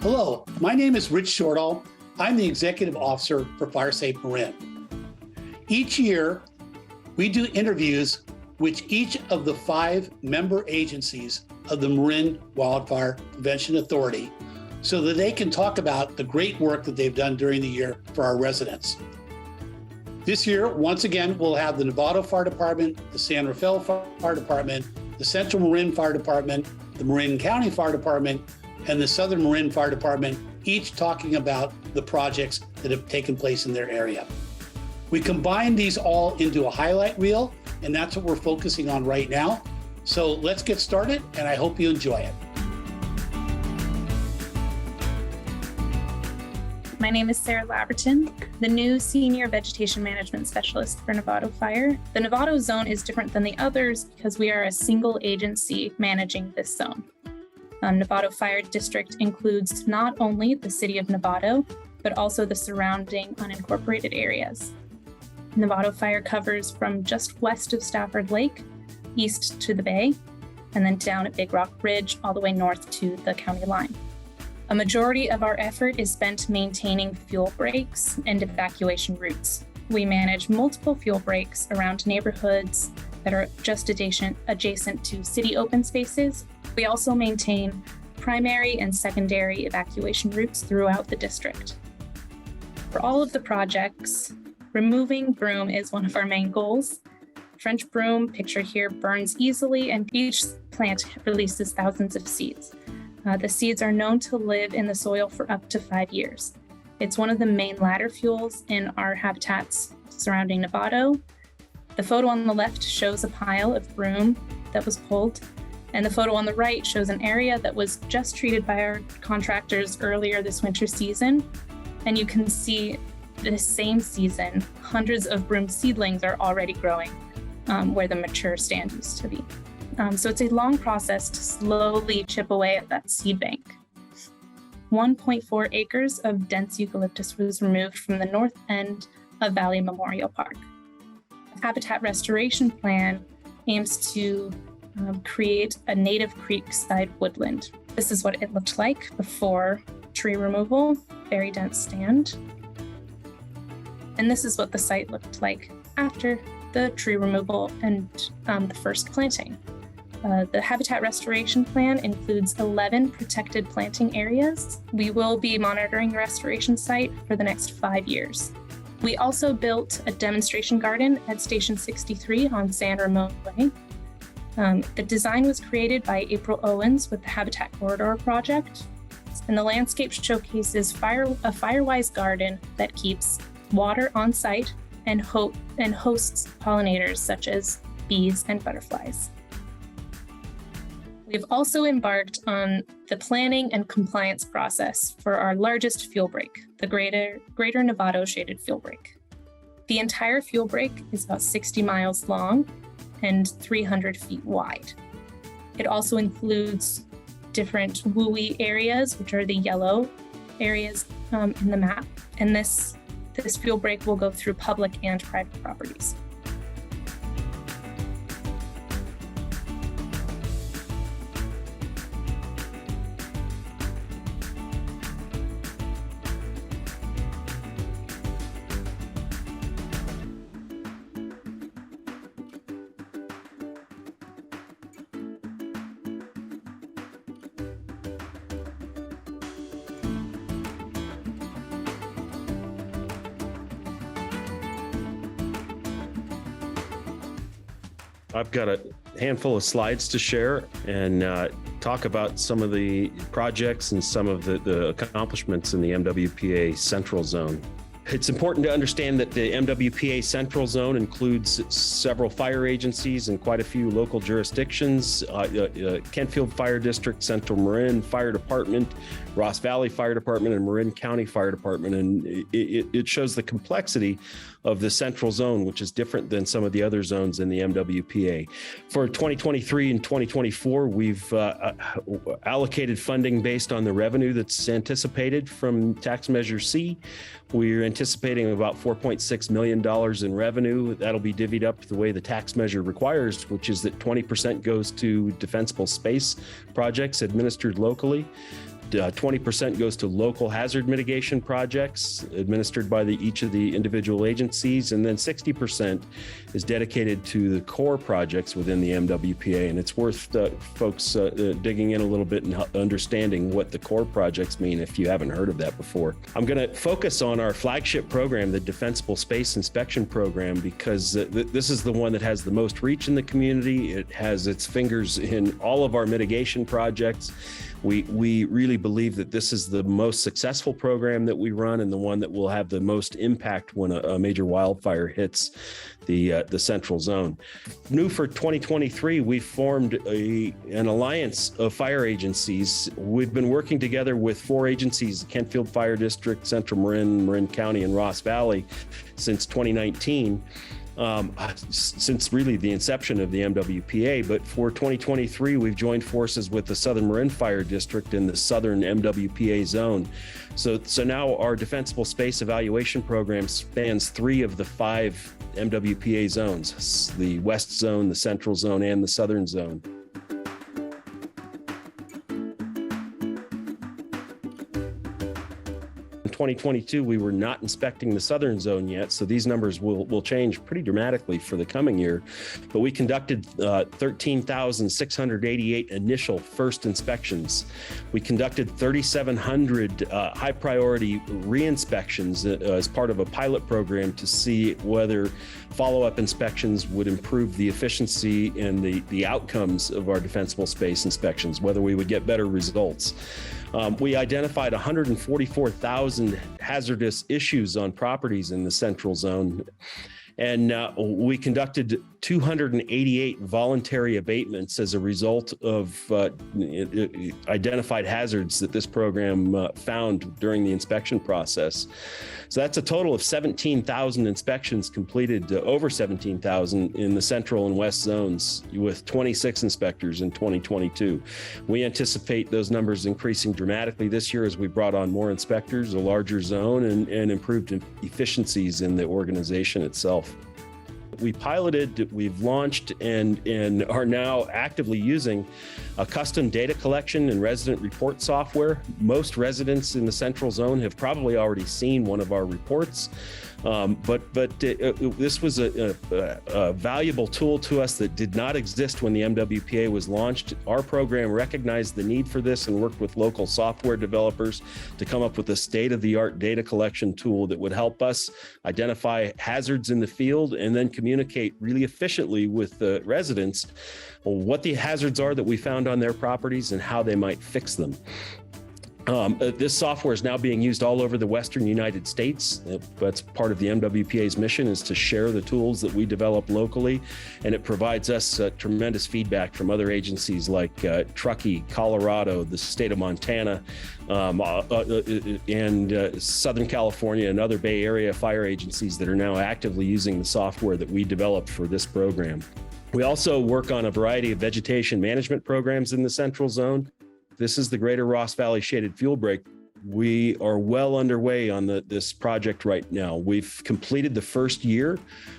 Hello, my name is Rich Shortall. I'm the Executive Officer for FireSafe Marin. Each year, we do interviews with each of the 5 member agencies of the Marin Wildfire Prevention Authority so that they can talk about the great work that they've done during the year for our residents. This year, once again, we'll have the Novato Fire Department, the San Rafael Fire Department, the Central Marin Fire Department, the Marin County Fire Department, and the Southern Marin Fire Department, each talking about the projects that have taken place in their area. We combine these all into a highlight reel, and that's what we're focusing on right now. So let's get started, and I hope you enjoy it. My name is Sarah Laverton, the new Senior Vegetation Management Specialist for Novato Fire. The Novato zone is different than the others because we are a single agency managing this zone. Novato Fire District includes not only the city of Novato, but also the surrounding unincorporated areas. Novato Fire covers from just west of Stafford Lake, east to the bay, and then down at Big Rock Ridge, all the way north to the county line. A majority of our effort is spent maintaining fuel breaks and evacuation routes. We manage multiple fuel breaks around neighborhoods that are just adjacent to city open spaces. We also maintain primary and secondary evacuation routes throughout the district. For all of the projects, removing broom is one of our main goals. French broom, pictured here, burns easily, and each plant releases thousands of seeds. The seeds are known to live in the soil for up to 5 years. It's one of the main ladder fuels in our habitats surrounding Novato. The photo on the left shows a pile of broom that was pulled, and the photo on the right shows an area that was just treated by our contractors earlier this winter season. And you can see this same season, hundreds of broom seedlings are already growing where the mature stand used to be. So it's a long process to slowly chip away at that seed bank. 1.4 acres of dense eucalyptus was removed from the north end of Valley Memorial Park. The Habitat Restoration Plan aims to create a native creekside woodland. This is what it looked like before tree removal, very dense stand. And this is what the site looked like after the tree removal and the first planting. The Habitat Restoration Plan includes 11 protected planting areas. We will be monitoring the restoration site for the next 5 years. We also built a demonstration garden at Station 63 on San Ramon Way. The design was created by April Owens with the Habitat Corridor Project, and the landscape showcases a fire-wise garden that keeps water on site and hosts pollinators such as bees and butterflies. We've also embarked on the planning and compliance process for our largest fuel break, the Greater Novato Shaded Fuel Break. The entire fuel break is about 60 miles long and 300 feet wide. It also includes different WUI areas, which are the yellow areas in the map. And this fuel break will go through public and private properties. I've got a handful of slides to share and talk about some of the projects and some of the accomplishments in the MWPA Central Zone. It's important to understand that the MWPA Central Zone includes several fire agencies and quite a few local jurisdictions, Kentfield Fire District, Central Marin Fire Department, Ross Valley Fire Department, and Marin County Fire Department. And it shows the complexity of the Central Zone, which is different than some of the other zones in the MWPA. For 2023 and 2024, we've allocated funding based on the revenue that's anticipated from Tax Measure C. We're anticipating about $4.6 million in revenue. That'll be divvied up the way the tax measure requires, which is that 20% goes to defensible space projects administered locally. 20% goes to local hazard mitigation projects administered by each of the individual agencies, and then 60% is dedicated to the core projects within the MWPA. And it's worth folks digging in a little bit and understanding what the core projects mean if you haven't heard of that before. I'm going to focus on our flagship program, the Defensible Space Inspection Program, because this is the one that has the most reach in the community. It has its fingers in all of our mitigation projects. We really believe that this is the most successful program that we run and the one that will have the most impact when a major wildfire hits the central zone. New for 2023, we formed an alliance of fire agencies. We've been working together with 4 agencies, Kentfield Fire District, Central Marin County, and Ross Valley since 2019. Since really the inception of the MWPA, but for 2023, we've joined forces with the Southern Marin Fire District in the Southern MWPA zone. So now our Defensible Space Evaluation Program spans 3 of the 5 MWPA zones, the West Zone, the Central Zone, and the Southern Zone. In 2022, we were not inspecting the Southern Zone yet, so these numbers will change pretty dramatically for the coming year. But we conducted 13,688 initial first inspections. We conducted 3,700 high priority re-inspections as part of a pilot program to see whether follow-up inspections would improve the efficiency and the outcomes of our defensible space inspections, whether we would get better results. We identified 144,000 hazardous issues on properties in the Central Zone, and we conducted 288 voluntary abatements as a result of identified hazards that this program found during the inspection process. So that's a total of 17,000 inspections completed, over 17,000 in the Central and West zones, with 26 inspectors in 2022. We anticipate those numbers increasing dramatically this year as we brought on more inspectors, a larger zone, and improved efficiencies in the organization itself. We piloted, we've launched, and are now actively using a custom data collection and resident report software. Most residents in the Central Zone have probably already seen one of our reports, but this was a valuable tool to us that did not exist when the MWPA was launched. Our program recognized the need for this and worked with local software developers to come up with a state-of-the-art data collection tool that would help us identify hazards in the field and then communicate really efficiently with the residents what the hazards are that we found on their properties and how they might fix them. This software is now being used all over the Western United States. That's part of the MWPA's mission, is to share the tools that we develop locally, and it provides us tremendous feedback from other agencies like Truckee, Colorado, the state of Montana, and Southern California and other Bay Area fire agencies that are now actively using the software that we developed for this program. We also work on a variety of vegetation management programs in the Central Zone. This is the Greater Ross Valley Shaded Fuel Break. We are well underway on this project right now. We've completed the first year.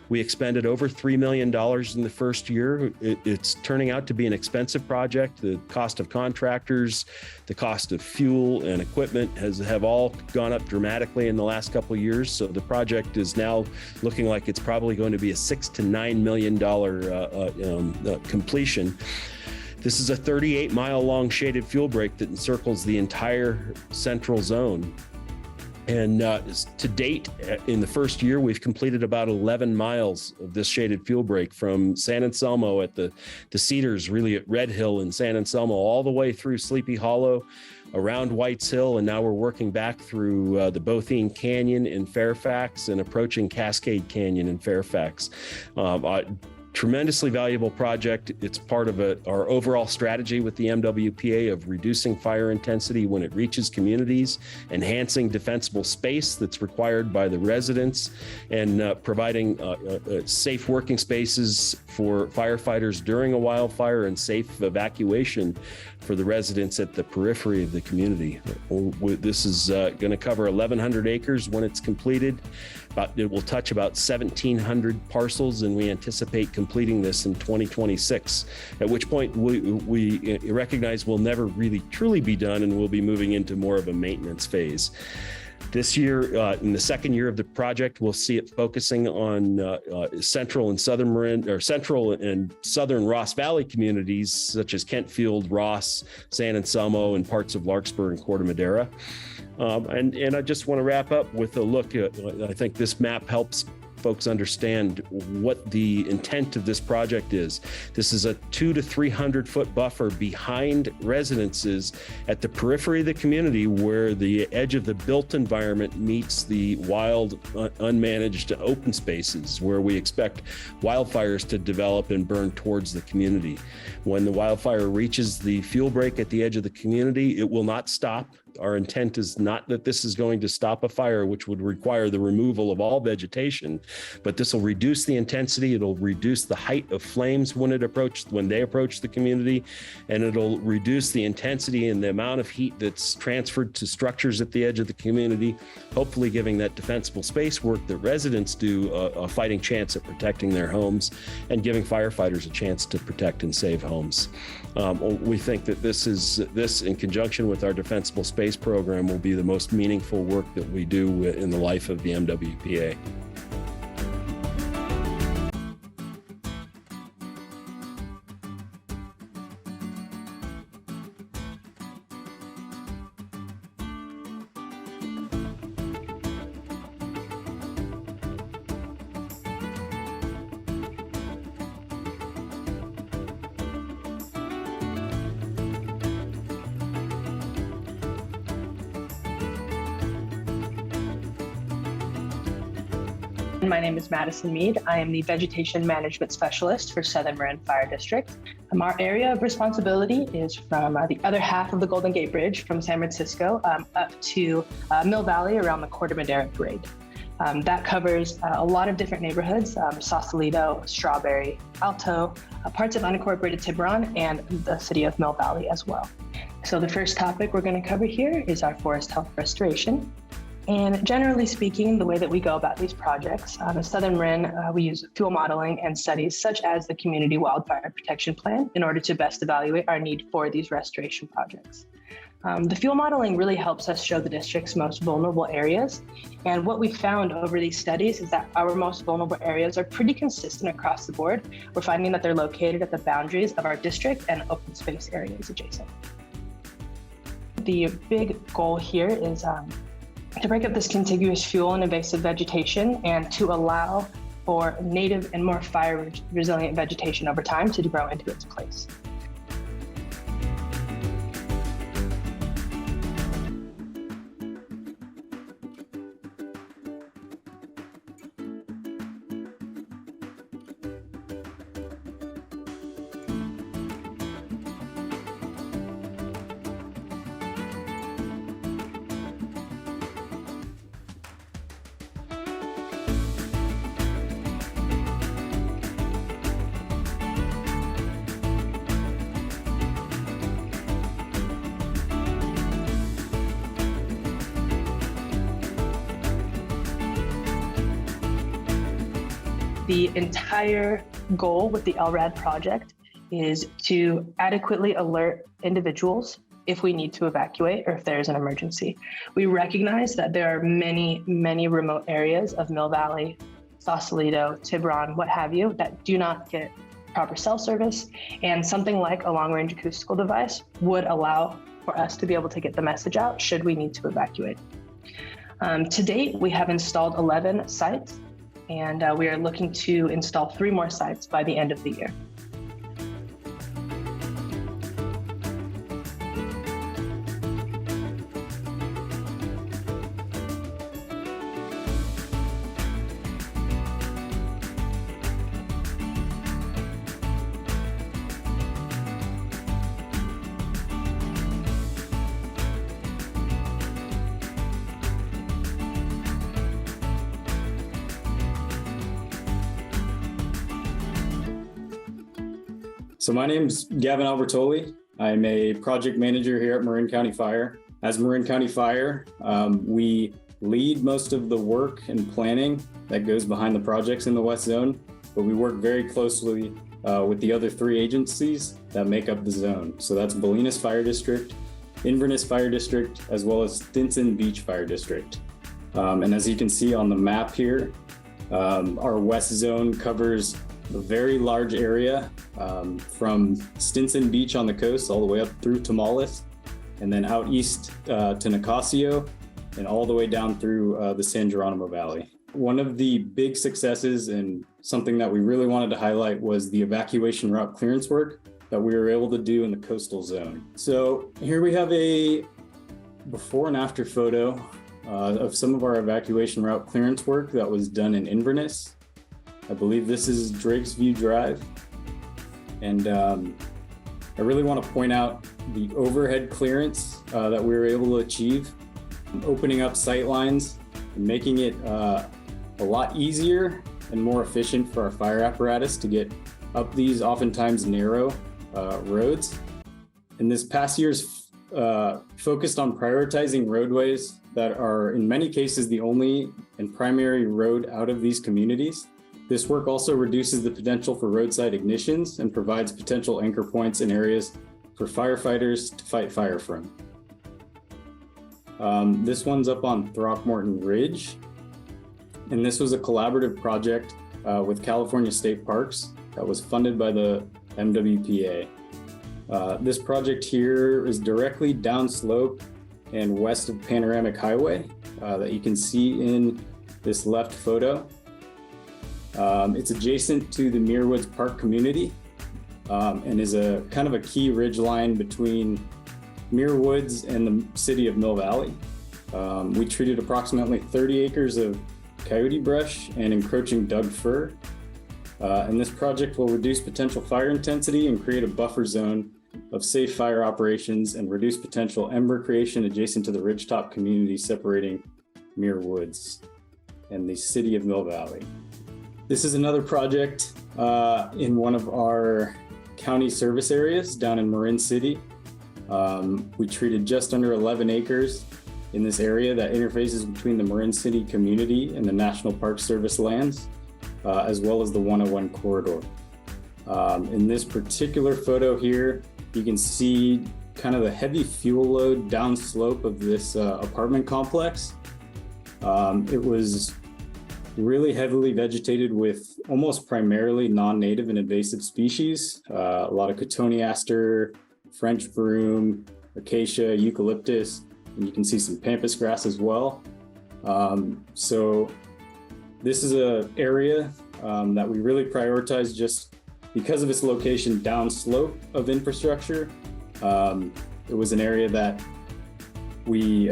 We expended over $3 million in the first year. It's turning out to be an expensive project. The cost of contractors, the cost of fuel and equipment have all gone up dramatically in the last couple of years. So the project is now looking like it's probably going to be a $6 to $9 million completion. This is a 38-mile-long shaded fuel break that encircles the entire Central Zone. And to date, in the first year, we've completed about 11 miles of this shaded fuel break from San Anselmo at the Cedars, really at Red Hill in San Anselmo, all the way through Sleepy Hollow, around Whites Hill, and now we're working back through the Bothene Canyon in Fairfax and approaching Cascade Canyon in Fairfax. Tremendously valuable project. It's part of our overall strategy with the MWPA of reducing fire intensity when it reaches communities, enhancing defensible space that's required by the residents, and providing safe working spaces for firefighters during a wildfire and safe evacuation for the residents at the periphery of the community. This is going to cover 1,100 acres when it's completed. It will touch about 1,700 parcels, and we anticipate completing this in 2026, at which point we recognize we'll never really truly be done and we'll be moving into more of a maintenance phase. This year, in the second year of the project, we'll see it focusing on central and southern Ross Valley communities such as Kentfield, Ross, San Anselmo, and parts of Larkspur and Corte Madera. And I just want to wrap up with a look at, I think this map helps folks understand what the intent of this project is. This is a 200 to 300 foot buffer behind residences at the periphery of the community where the edge of the built environment meets the wild, unmanaged open spaces where we expect wildfires to develop and burn towards the community. When the wildfire reaches the fuel break at the edge of the community, it will not stop. Our intent is not that this is going to stop a fire, which would require the removal of all vegetation, but this will reduce the intensity. It'll reduce the height of flames when they approach the community, and it'll reduce the intensity and the amount of heat that's transferred to structures at the edge of the community, hopefully giving that defensible space work that residents do a fighting chance at protecting their homes and giving firefighters a chance to protect and save homes. We think that this in conjunction with our defensible space program will be the most meaningful work that we do in the life of the MWPA. My name is Madison Mead. I am the Vegetation Management Specialist for Southern Marin Fire District. Our area of responsibility is from the other half of the Golden Gate Bridge from San Francisco up to Mill Valley around the Corte Madera grade. That covers a lot of different neighborhoods, Sausalito, Strawberry, Alto, parts of unincorporated Tiburon, and the city of Mill Valley as well. So the first topic we're going to cover here is our forest health restoration. And generally speaking, the way that we go about these projects, at Southern Marin, we use fuel modeling and studies such as the Community Wildfire Protection Plan in order to best evaluate our need for these restoration projects. The fuel modeling really helps us show the district's most vulnerable areas. And what we found over these studies is that our most vulnerable areas are pretty consistent across the board. We're finding that they're located at the boundaries of our district and open space areas adjacent. The big goal here is to break up this contiguous fuel and invasive vegetation and to allow for native and more fire resilient vegetation over time to grow into its place. The entire goal with the LRAD project is to adequately alert individuals if we need to evacuate or if there's an emergency. We recognize that there are many, many remote areas of Mill Valley, Sausalito, Tiburon, what have you, that do not get proper cell service, and something like a long-range acoustical device would allow for us to be able to get the message out should we need to evacuate. To date, we have installed 11 sites, and we are looking to install 3 more sites by the end of the year. So my name's Gavin Albertoli. I'm a project manager here at Marin County Fire. As Marin County Fire, we lead most of the work and planning that goes behind the projects in the West Zone. but we work very closely with the other 3 agencies that make up the zone. So that's Bolinas Fire District, Inverness Fire District, as well as Stinson Beach Fire District. And as you can see on the map here, our west zone covers a very large area from Stinson Beach on the coast all the way up through Tamales, and then out east to Nicasio, and all the way down through the San Geronimo Valley. One of the big successes and something that we really wanted to highlight was the evacuation route clearance work that we were able to do in the coastal zone. So here we have a before and after photo of some of our evacuation route clearance work that was done in Inverness. I believe this is Drake's View Drive. And I really want to point out the overhead clearance that we were able to achieve, opening up sight lines and making it a lot easier and more efficient for our fire apparatus to get up these oftentimes narrow roads. And this past year's focused on prioritizing roadways that are in many cases the only and primary road out of these communities. This work also reduces the potential for roadside ignitions and provides potential anchor points in areas for firefighters to fight fire from. This one's up on Throckmorton Ridge, and this was a collaborative project with California State Parks that was funded by the MWPA. This project here is directly downslope and west of Panoramic Highway that you can see in this left photo. It's adjacent to the Muirwoods Park community and is a kind of a key ridge line between Muirwoods and the city of Mill Valley. We treated approximately 30 acres of coyote brush and encroaching Doug fir. And this project will reduce potential fire intensity and create a buffer zone of safe fire operations and reduce potential ember creation adjacent to the ridgetop community separating Muirwoods and the city of Mill Valley. This is another project in one of our county service areas down in Marin City. We treated just under 11 acres in this area that interfaces between the Marin City community and the National Park Service lands, as well as the 101 corridor. In this particular photo here, you can see kind of the heavy fuel load downslope of this apartment complex. It was really heavily vegetated with almost primarily non-native and invasive species, a lot of cotoneaster, French broom, acacia, eucalyptus, and you can see some pampas grass as well. So this is an area that we really prioritize just because of its location downslope of infrastructure. It was an area that we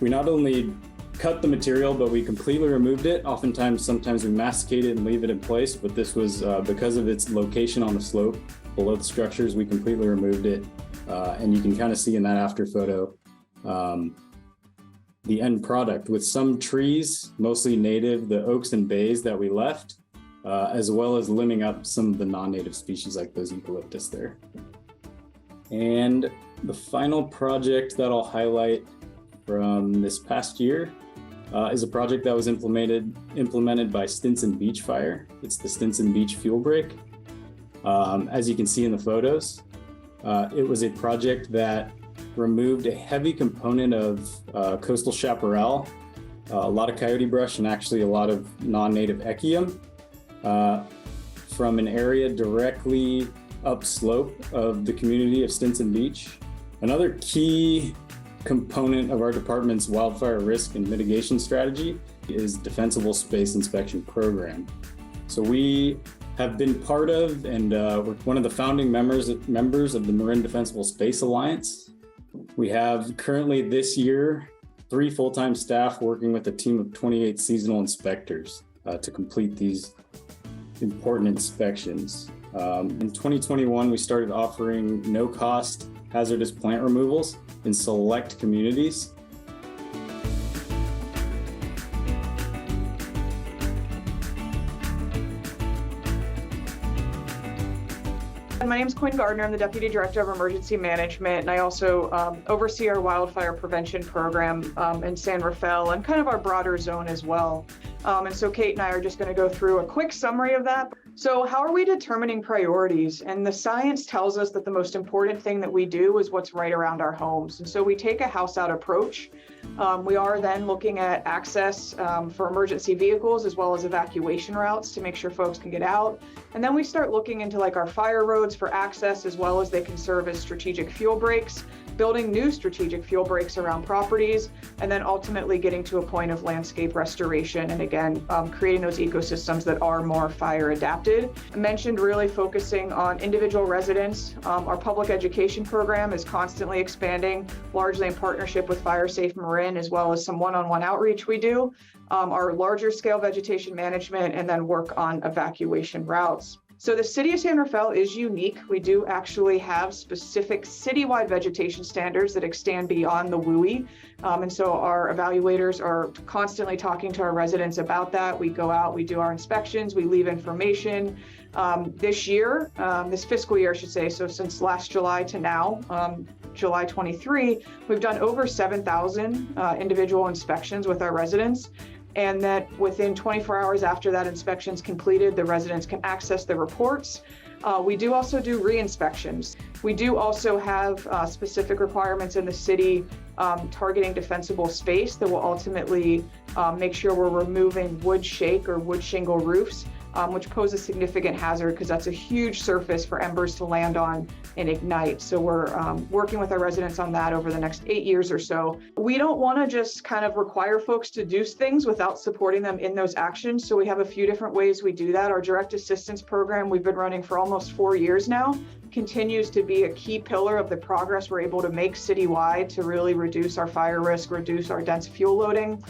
not only cut the material, but we completely removed it. Sometimes we masticate it and leave it in place, but this was because of its location on the slope below the structures, we completely removed it. And you can kind of see in that after photo the end product with some trees, mostly native, the oaks and bays that we left, as well as limbing up some of the non-native species like those eucalyptus there. And the final project that I'll highlight from this past year is a project that was implemented by Stinson Beach Fire. It's the Stinson Beach Fuel Break. As you can see in the photos, it was a project that removed a heavy component of coastal chaparral, a lot of coyote brush, and actually a lot of non-native echium from an area directly upslope of the community of Stinson Beach. Another key component of our department's wildfire risk and mitigation strategy is Defensible Space Inspection Program. So we have been part of and we're one of the founding members of the Marin Defensible Space Alliance. We have currently this year 3 full-time staff working with a team of 28 seasonal inspectors to complete these important inspections. In 2021, we started offering no-cost hazardous plant removals in select communities. My my name is Quinn Gardner. I'm the Deputy Director of Emergency Management, and I also oversee our wildfire prevention program in San Rafael and kind of our broader zone as well. And so Kate and I are just going to go through a quick summary of that. So how are we determining priorities? And the science tells us that the most important thing that we do is what's right around our homes. And so we take a house out approach. We are then looking at access for emergency vehicles as well as evacuation routes to make sure folks can get out. And then we start looking into like our fire roads for access, as well as they can serve as strategic fuel breaks, building new strategic fuel breaks around properties, and then ultimately getting to a point of landscape restoration. And again, creating those ecosystems that are more fire adapted. I mentioned really focusing on individual residents. Our public education program is constantly expanding, largely in partnership with Fire Safe Marin, as well as some one-on-one outreach we do, our larger scale vegetation management, and then work on evacuation routes. So the city of San Rafael is unique. We do actually have specific citywide vegetation standards that extend beyond the WUI. And so our evaluators are constantly talking to our residents about that. We go out, we do our inspections, we leave information. This year, this fiscal year, I should say, so since last July to now, July 23, we've done over 7,000 individual inspections with our residents. And that within 24 hours after that inspection is completed, the residents can access the reports. We do also do re-inspections. We do also have specific requirements in the city targeting defensible space that will ultimately make sure we're removing wood shake or wood shingle roofs, which pose a significant hazard because that's a huge surface for embers to land on and ignite. So we're working with our residents on that over the next 8 years or so. We don't want to just kind of require folks to do things without supporting them in those actions. So we have a few different ways we do that. Our direct assistance program we've been running for almost 4 years now continues to be a key pillar of the progress we're able to make citywide to really reduce our fire risk, reduce our dense fuel loading.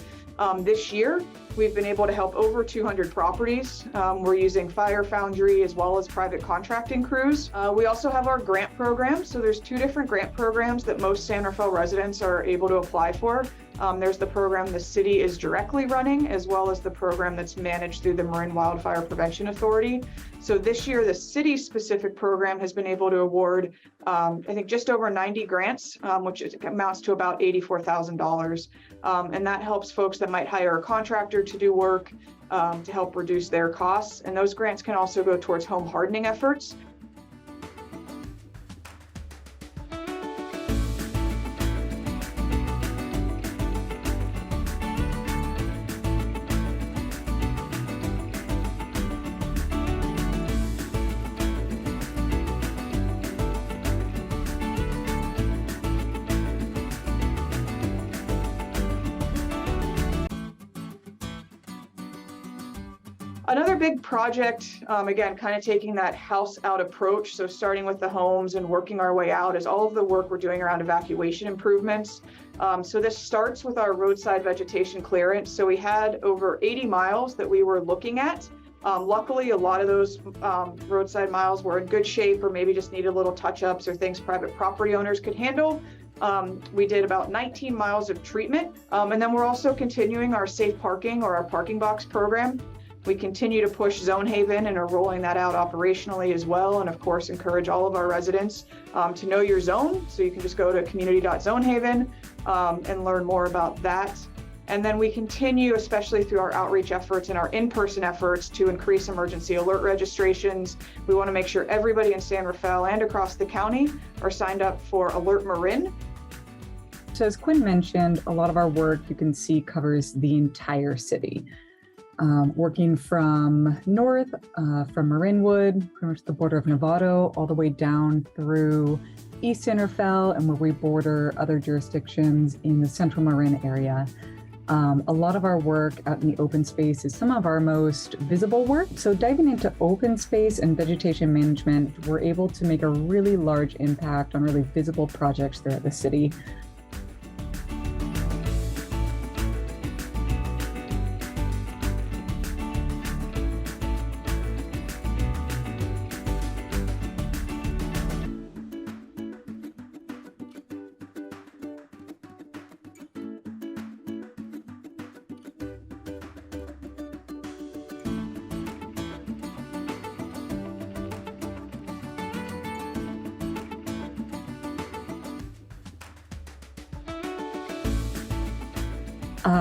This year, we've been able to help over 200 properties. We're using Fire Foundry as well as private contracting crews. We also have our grant program. So there's 2 different grant programs that most San Rafael residents are able to apply for. There's the program the city is directly running, as well as the program that's managed through the Marin Wildfire Prevention Authority. So this year, the city-specific program has been able to award, I think, just over 90 grants, which amounts to about $84,000. And that helps folks that might hire a contractor to do work to help reduce their costs. And those grants can also go towards home hardening efforts. Another big project, again, kind of taking that house out approach, so starting with the homes and working our way out, is all of the work we're doing around evacuation improvements. So this starts with our roadside vegetation clearance. So we had over 80 miles that we were looking at. Luckily, a lot of those roadside miles were in good shape or maybe just needed little touch-ups or things private property owners could handle. We did about 19 miles of treatment. And then we're also continuing our safe parking or our parking box program. We continue to push Zone Haven and are rolling that out operationally as well. And of course, encourage all of our residents to know your zone. So you can just go to community.zonehaven and learn more about that. And then we continue, especially through our outreach efforts and our in-person efforts, to increase emergency alert registrations. We want to make sure everybody in San Rafael and across the county are signed up for Alert Marin. So as Quinn mentioned, a lot of our work you can see covers the entire city. Working from north, from Marinwood, pretty much the border of Novato, all the way down through East San Rafael and where we border other jurisdictions in the central Marin area. A lot of our work out in the open space is some of our most visible work. So diving into open space and vegetation management, we're able to make a really large impact on really visible projects throughout the city.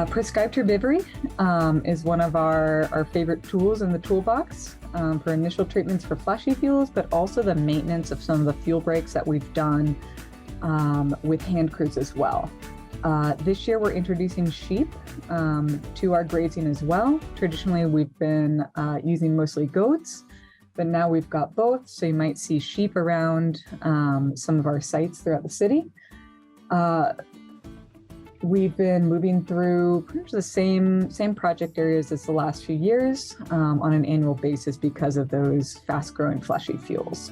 Prescribed herbivory is one of our favorite tools in the toolbox for initial treatments for fleshy fuels, but also the maintenance of some of the fuel breaks that we've done with hand crews as well. This year, we're introducing sheep to our grazing as well. Traditionally, we've been using mostly goats, but now we've got both. So you might see sheep around some of our sites throughout the city. We've been moving through pretty much the same project areas as the last few years on an annual basis because of those fast-growing fleshy fuels.